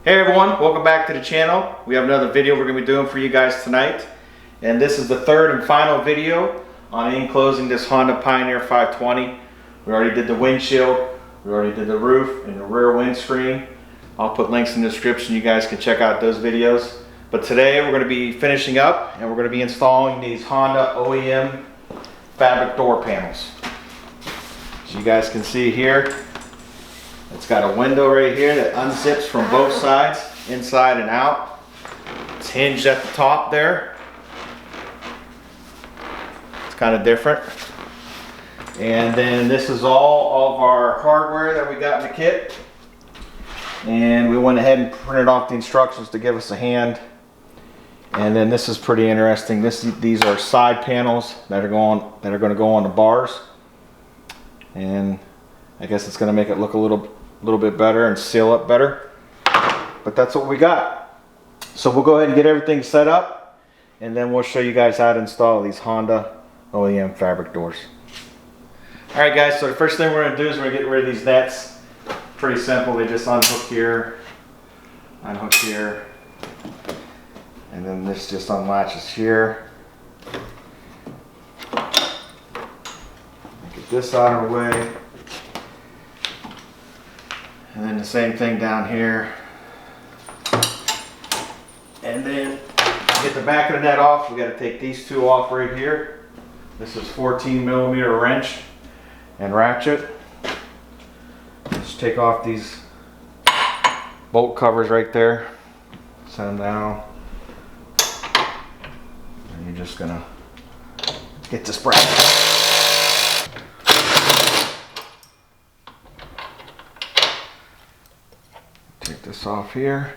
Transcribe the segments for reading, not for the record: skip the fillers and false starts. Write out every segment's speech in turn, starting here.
Hey everyone, welcome back to the channel. We have another video we're going to be doing for you guys tonight. And this is the third and final video on enclosing this Honda Pioneer 520. We already did the windshield, we already did the roof and the rear windscreen. I'll put links in the description, you guys can check out those videos. But today we're going to be finishing up and we're going to be installing these Honda OEM fabric door panels. So you guys can see here, it's got a window right here that unzips from both sides, inside and out. It's hinged at the top there. It's kind of different. And then this is all of our hardware that we got in the kit. And we went ahead and printed off the instructions to give us a hand. And then this is pretty interesting. These are side panels that are going to go on the bars. And I guess it's going to make it look a little bit better and seal up better. But that's what we got. So we'll go ahead and get everything set up, and then we'll show you guys how to install these Honda OEM fabric doors. Alright guys, so the first thing we're going to do is we're going to get rid of these nets. Pretty simple, they just unhook here, and then this just unlatches here. Get this out of the way. And then the same thing down here. And then to get the back of the net off, we got to take these two off right here. This is 14mm wrench and ratchet. Just take off these bolt covers right there. Set them down. And you're just gonna get this bracket. Take this off here.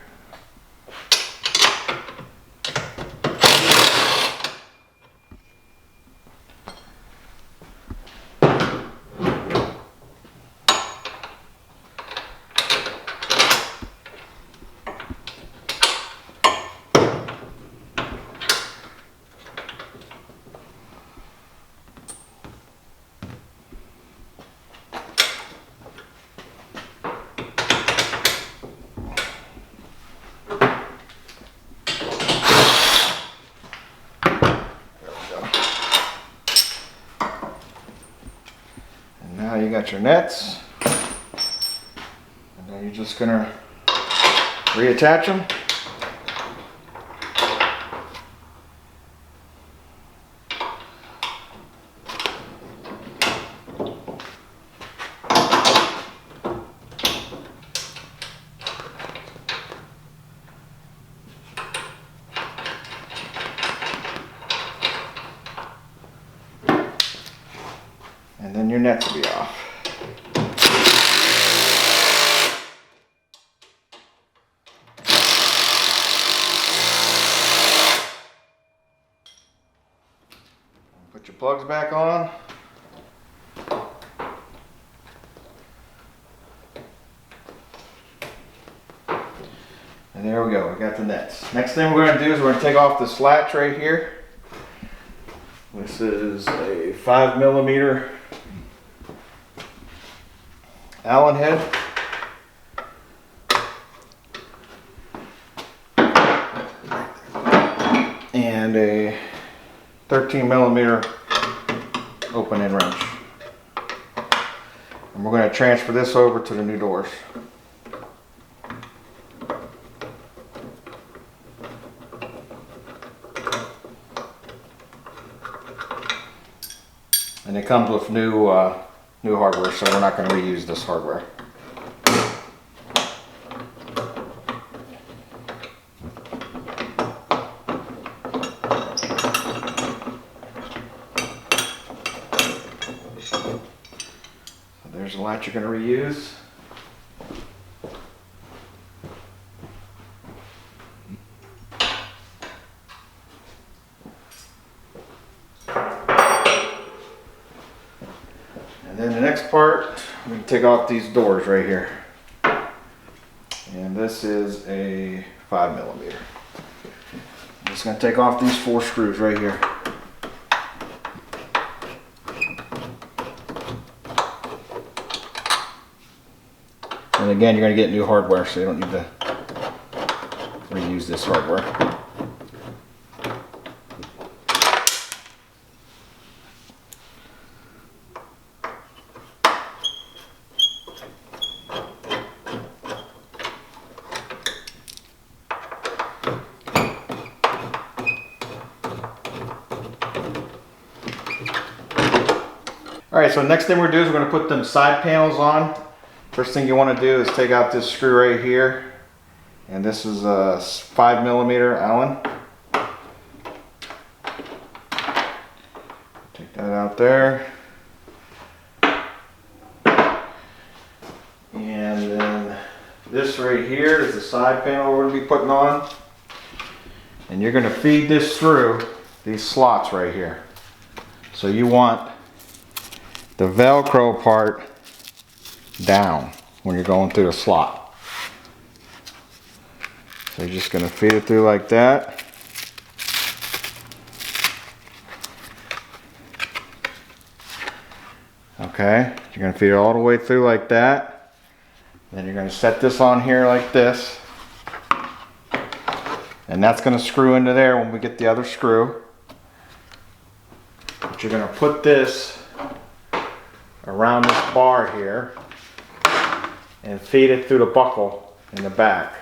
Now you got your nets, and then you're just gonna reattach them. And then your nets will be off. Put your plugs back on. And there we go, we got the nets. Next thing we're going to do is we're going to take off this latch right here. This is a 5mm Allen head. And a 13mm open end wrench. And we're going to transfer this over to the new doors. And it comes with new hardware, so we're not going to reuse this hardware. So there's a latch you're going to reuse. And then the next part, I'm going to take off these doors right here. And this is a 5mm. I'm just going to take off these 4 screws right here. And again, you're going to get new hardware, so you don't need to use this hardware. Alright, so next thing we're going to do is we're going to put them side panels on. First thing you want to do is take out this screw right here. And this is a 5mm Allen. Take that out there. And then this right here is the side panel we're going to be putting on. And you're going to feed this through these slots right here. So you want the Velcro part down when you're going through the slot. So you're just going to feed it through like that. Okay, you're going to feed it all the way through like that. Then you're going to set this on here like this. And that's going to screw into there when we get the other screw. But you're going to put this around this bar here and feed it through the buckle in the back.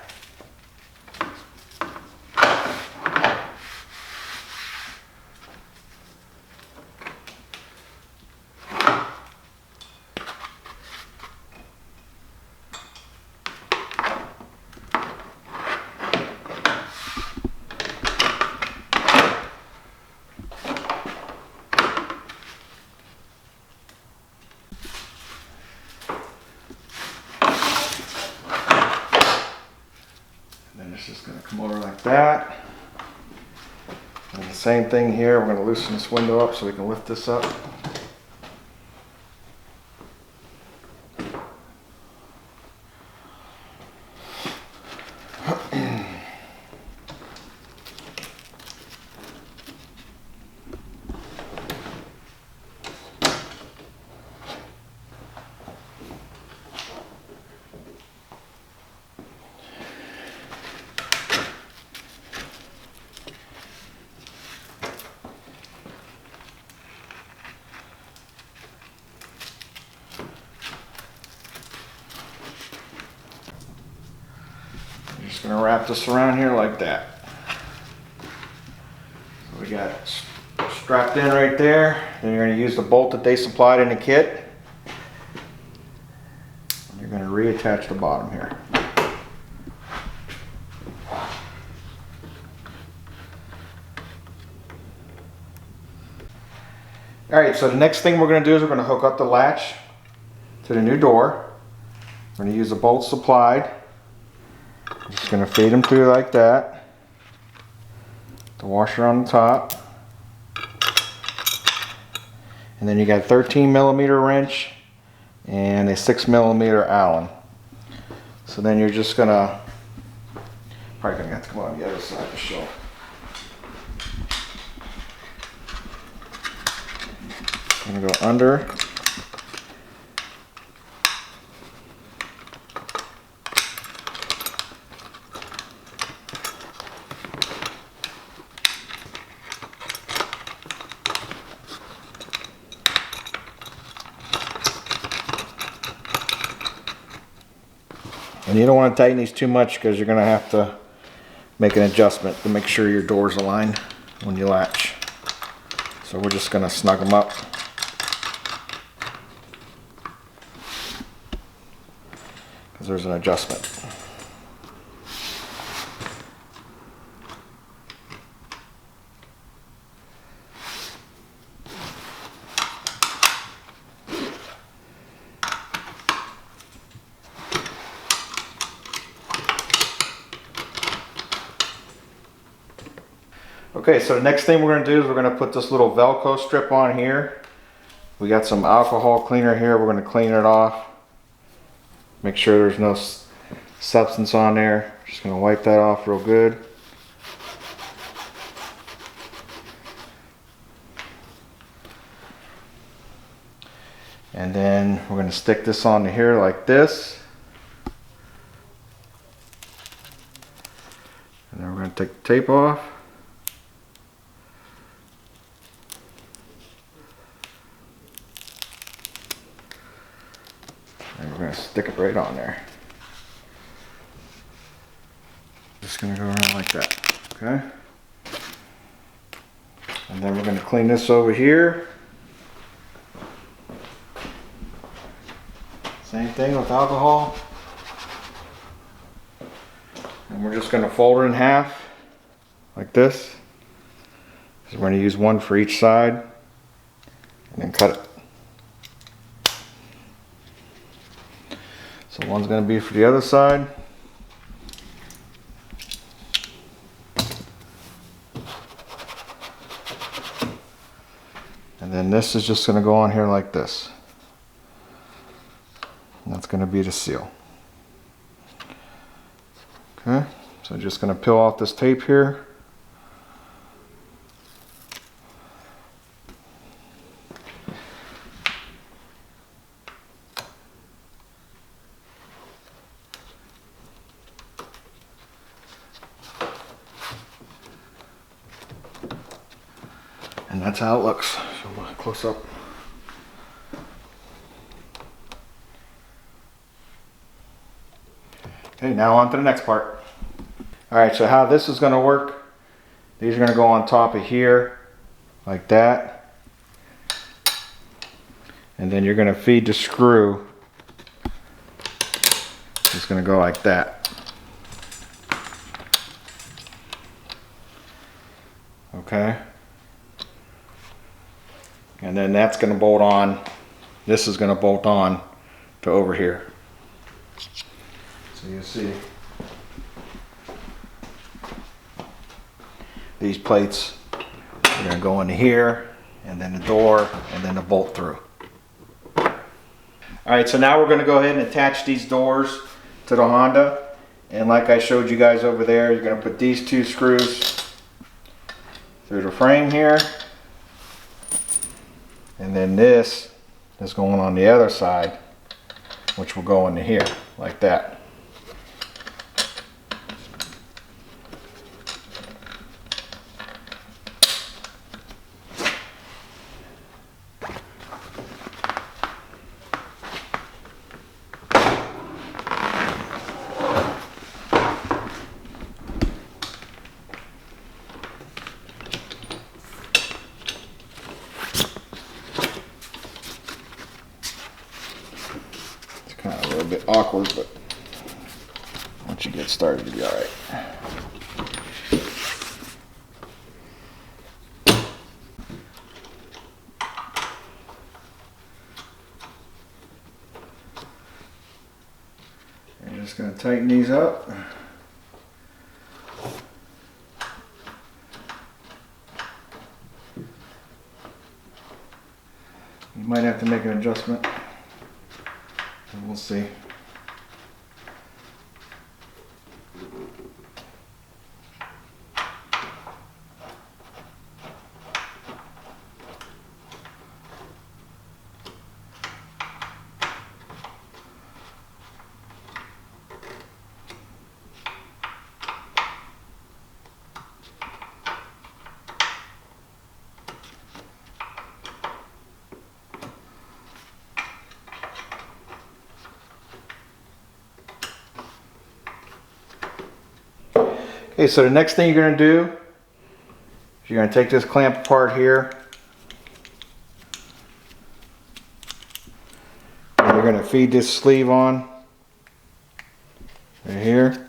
It's just going to come over like that. And the same thing here, we're going to loosen this window up so we can lift this up. Just going to wrap this around here like that. So we got it strapped in right there. Then you're going to use the bolt that they supplied in the kit. And you're going to reattach the bottom here. Alright, so the next thing we're going to do is we're going to hook up the latch to the new door. We're going to use the bolts supplied. Just going to feed them through like that. The washer on the top. And then you got a 13mm wrench and a 6mm Allen. So then you're just going to, probably going to have to come on the other side to show. I'm going to go under. And you don't want to tighten these too much because you're going to have to make an adjustment to make sure your door's aligned when you latch. So we're just going to snug them up. Because there's an adjustment. Okay, so the next thing we're going to do is we're going to put this little Velcro strip on here. We got some alcohol cleaner here. We're going to clean it off. Make sure there's no substance on there. Just going to wipe that off real good. And then we're going to stick this onto here like this. And then we're take the tape off. And we're going to stick it right on there. Just going to go around like that, okay? And then we're going to clean this over here. Same thing with alcohol. And we're just going to fold it in half like this. So we're going to use one for each side and then cut it. So one's going to be for the other side. And then this is just going to go on here like this. And that's going to be the seal. Okay, so I'm just going to peel off this tape here. And that's how it looks. So I'm close up. Okay, now on to the next part. Alright, so how this is going to work, these are going to go on top of here, like that. And then you're going to feed the screw. It's going to go like that. Okay. And then that's going to bolt on, this is going to bolt on to over here. So you see these plates are going to go into here, and then the door, and then the bolt through. Alright, so now we're going to go ahead and attach these doors to the Honda. And like I showed you guys over there, you're going to put these two screws through the frame here. And then this is going on the other side, which will go into here, like that. Kind of a little bit awkward, but once you get started, you'll be all right. You're just going to tighten these up. You might have to make an adjustment. We'll see. Okay, so the next thing you're going to do is you're going to take this clamp apart here. And you're going to feed this sleeve on right here,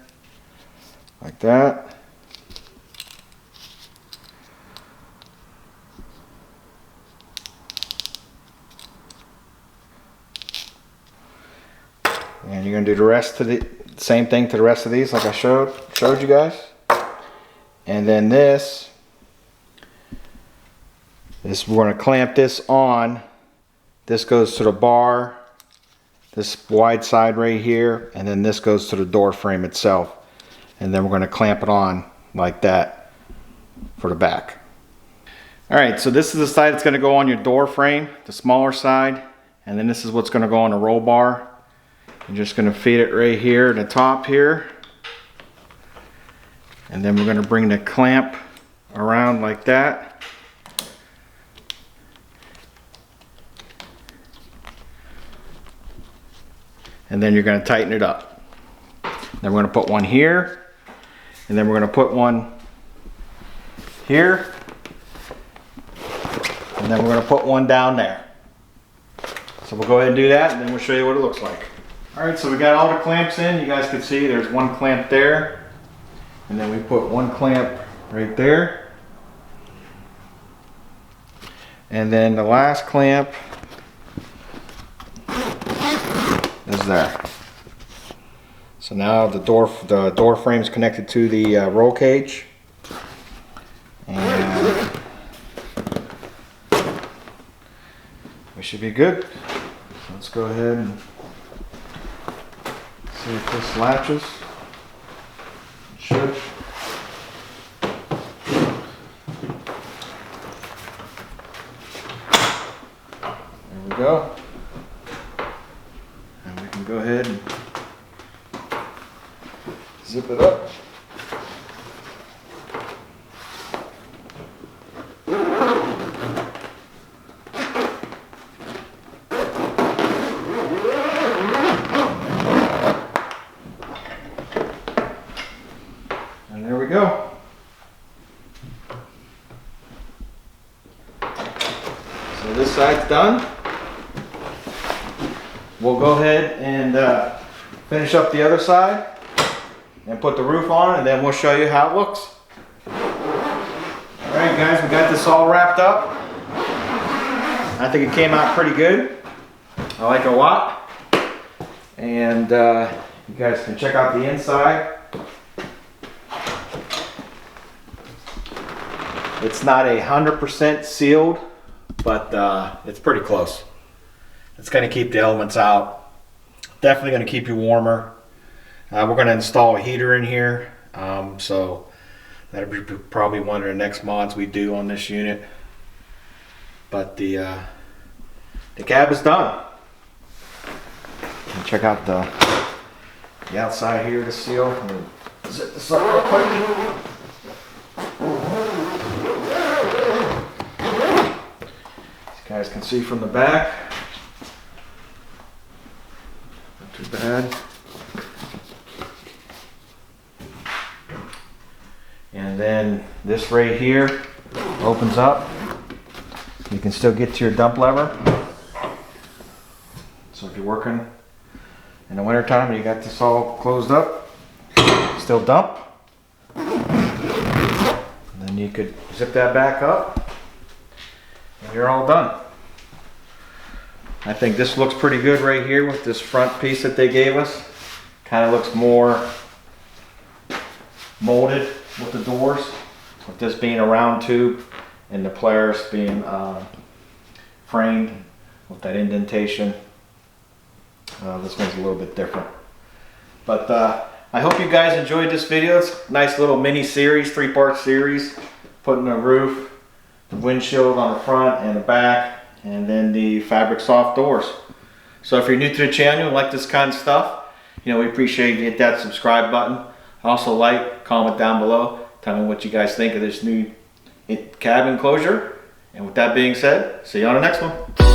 like that. And you're going to do the rest of the same thing to the rest of these, like I showed you guys. And then this we're going to clamp this on. This goes to the bar, this wide side right here, and then this goes to the door frame itself. And then we're going to clamp it on like that for the back. Alright, so this is the side that's going to go on your door frame, the smaller side. And then this is what's going to go on the roll bar. You're just going to feed it right here at the top here. And then we're going to bring the clamp around like that. And then you're going to tighten it up. Then we're going to put one here, and then we're going to put one here, and then we're going to put one down there. So we'll go ahead and do that, and then we'll show you what it looks like. Alright, so we got all the clamps in. You guys can see there's one clamp there, and then we put one clamp right there, and then the last clamp is there. So now the door frame is connected to the roll cage, and we should be good. So let's go ahead and see if this latches. It should. There we go. And we can go ahead and zip it up. And there we go. So this side's done. We'll go ahead and finish up the other side and put the roof on, and then we'll show you how it looks. Alright guys, we got this all wrapped up. I think it came out pretty good. I like it a lot. And you guys can check out the inside. It's not 100% sealed, but it's pretty close. It's going to keep the elements out. Definitely going to keep you warmer. We're going to install a heater in here, so that'll be probably one of the next mods we do on this unit. But the cab is done. And check out the outside here, the seal. Zip this up real quick. As you guys can see from the back, not too bad. And then this right here opens up. You can still get to your dump lever. So if you're working in the winter time and you got this all closed up, still dump. And then you could zip that back up and you're all done. I think this looks pretty good right here with this front piece that they gave us. Kind of looks more molded with the doors, with this being a round tube and the players being framed with that indentation. This one's a little bit different. But I hope you guys enjoyed this video. It's a nice little mini series, 3-part series, putting the roof, the windshield on the front and the back, and then the fabric soft doors. So if you're new to the channel and like this kind of stuff, you know, we appreciate you hit that subscribe button. Also like, comment down below, tell me what you guys think of this new cab enclosure. And with that being said, see you on the next one.